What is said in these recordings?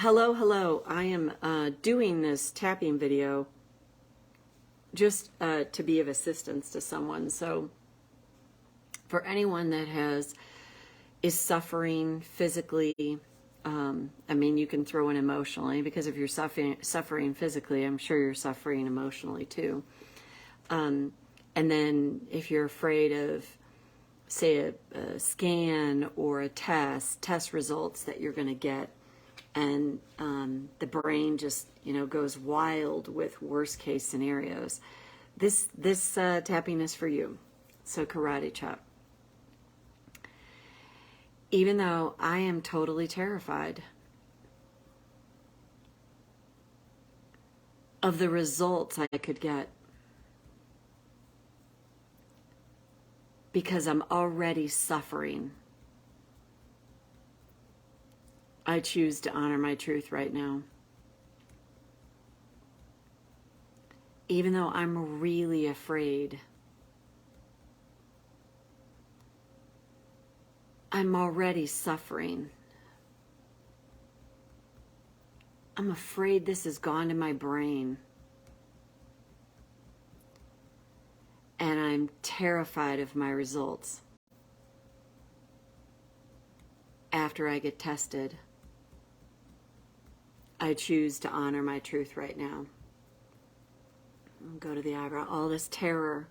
Hello. I am doing this tapping video just to be of assistance to someone. So for anyone that is suffering physically, I mean, you can throw in emotionally, because if you're suffering physically, I'm sure you're suffering emotionally too. And then if you're afraid of, say, a scan or a test results that you're going to get, and the brain just goes wild with worst case scenarios, this tapping is for you. So karate chop. Even though I am totally terrified of the results I could get, because I'm already suffering, I choose to honor my truth right now. Even though I'm really afraid, I'm already suffering. I'm afraid this has gone to my brain. And I'm terrified of my results after I get tested. I choose to honor my truth right now. I'll go to the eyebrow. All this terror,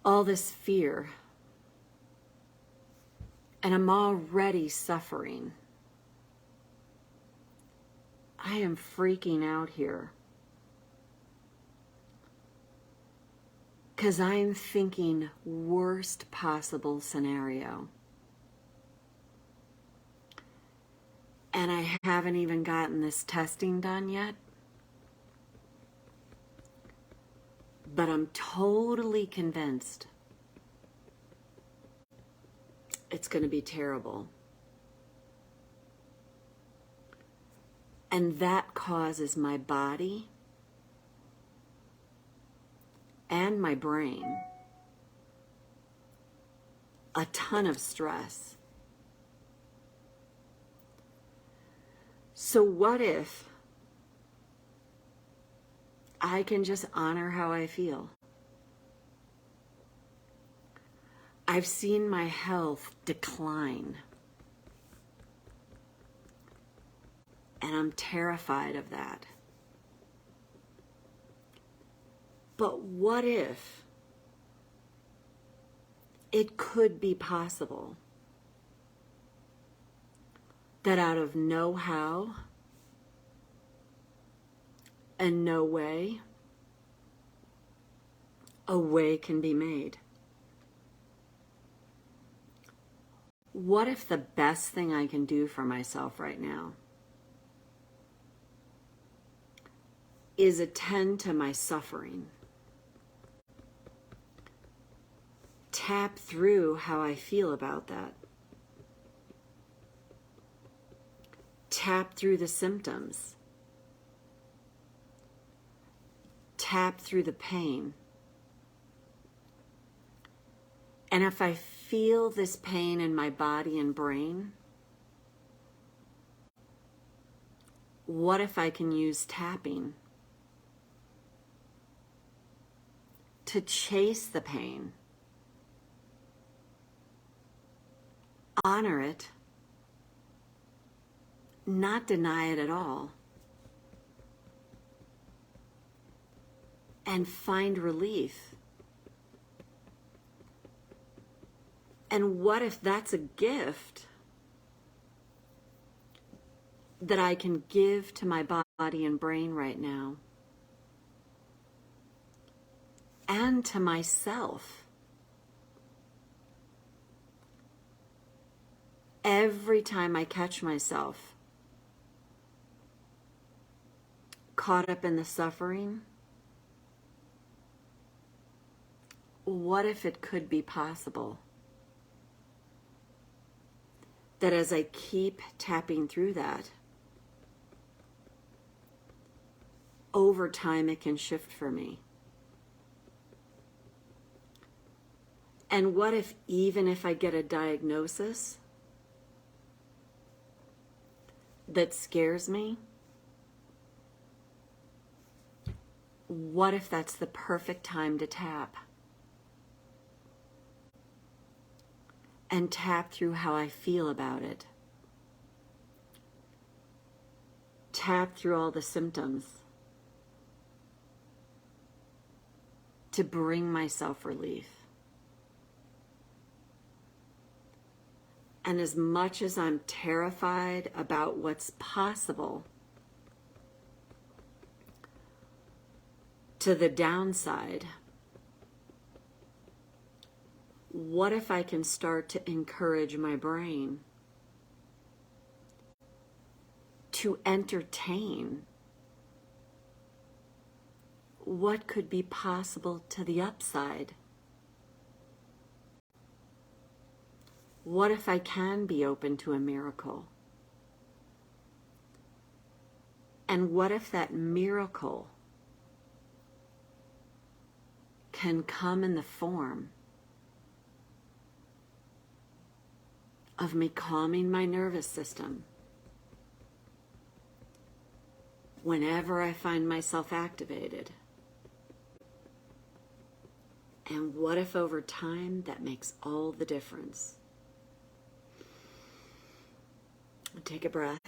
all this fear, and I'm already suffering. I am freaking out here because I'm thinking worst possible scenario. And I haven't even gotten this testing done yet. But I'm totally convinced it's going to be terrible. And that causes my body and my brain a ton of stress. So what if I can just honor how I feel? I've seen my health decline, and I'm terrified of that. But what if it could be possible that out of no how and no way, a way can be made? What if the best thing I can do for myself right now is attend to my suffering, tap through how I feel about that, tap through the symptoms, tap through the pain. And if I feel this pain in my body and brain, what if I can use tapping to chase the pain, honor it, not deny it at all, and find relief? And what if that's a gift that I can give to my body and brain right now, and to myself? Every time I catch myself caught up in the suffering, what if it could be possible that as I keep tapping through that, over time it can shift for me? And what if, even if I get a diagnosis that scares me, what if that's the perfect time to tap? And tap through how I feel about it. Tap through all the symptoms to bring myself relief. And as much as I'm terrified about what's possible, to the downside, what if I can start to encourage my brain to entertain what could be possible to the upside? What if I can be open to a miracle? And what if that miracle can come in the form of me calming my nervous system whenever I find myself activated? And what if over time that makes all the difference? Take a breath.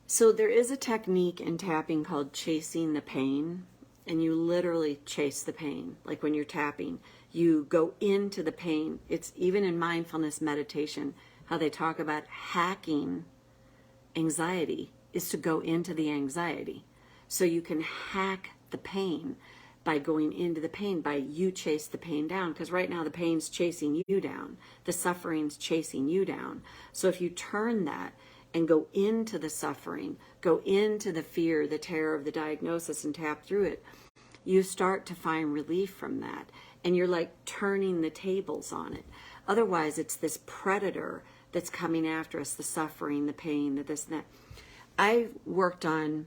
So there is a technique in tapping called chasing the pain, and you literally chase the pain. Like when you're tapping, you go into the pain. It's even in mindfulness meditation, how they talk about hacking anxiety is to go into the anxiety. So you can hack the pain by going into the pain, by you chase the pain down. Because right now the pain's chasing you down. The suffering's chasing you down. So if you turn that and go into the suffering, go into the fear, the terror of the diagnosis and tap through it, you start to find relief from that. And you're like turning the tables on it. Otherwise, it's this predator that's coming after us, the suffering, the pain, the this and that. I worked on,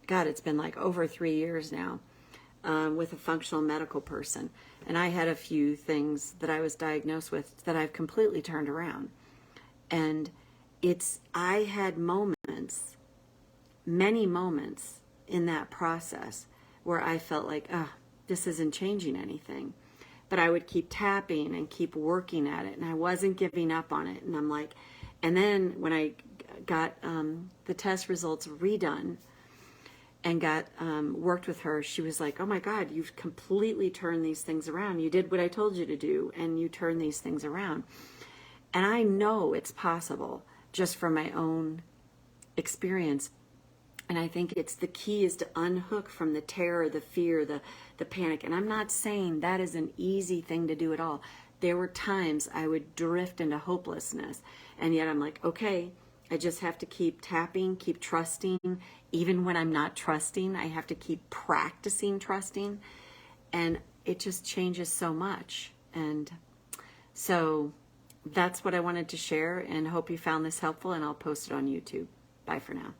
God, it's been like over 3 years now, with a functional medical person. And I had a few things that I was diagnosed with that I've completely turned around. And I had moments, many moments in that process where I felt like, this isn't changing anything. But I would keep tapping and keep working at it, and I wasn't giving up on it. And I'm like, and then when I got the test results redone and got worked with her, she was like, oh my God, you've completely turned these things around. You did what I told you to do, and you turned these things around. And I know it's possible just from my own experience. And I think it's the key is to unhook from the terror, the fear, the panic. And I'm not saying that is an easy thing to do at all. There were times I would drift into hopelessness. And yet I'm like, okay, I just have to keep tapping, keep trusting. Even when I'm not trusting, I have to keep practicing trusting. And it just changes so much. And so that's what I wanted to share, and hope you found this helpful, and I'll post it on YouTube. Bye for now.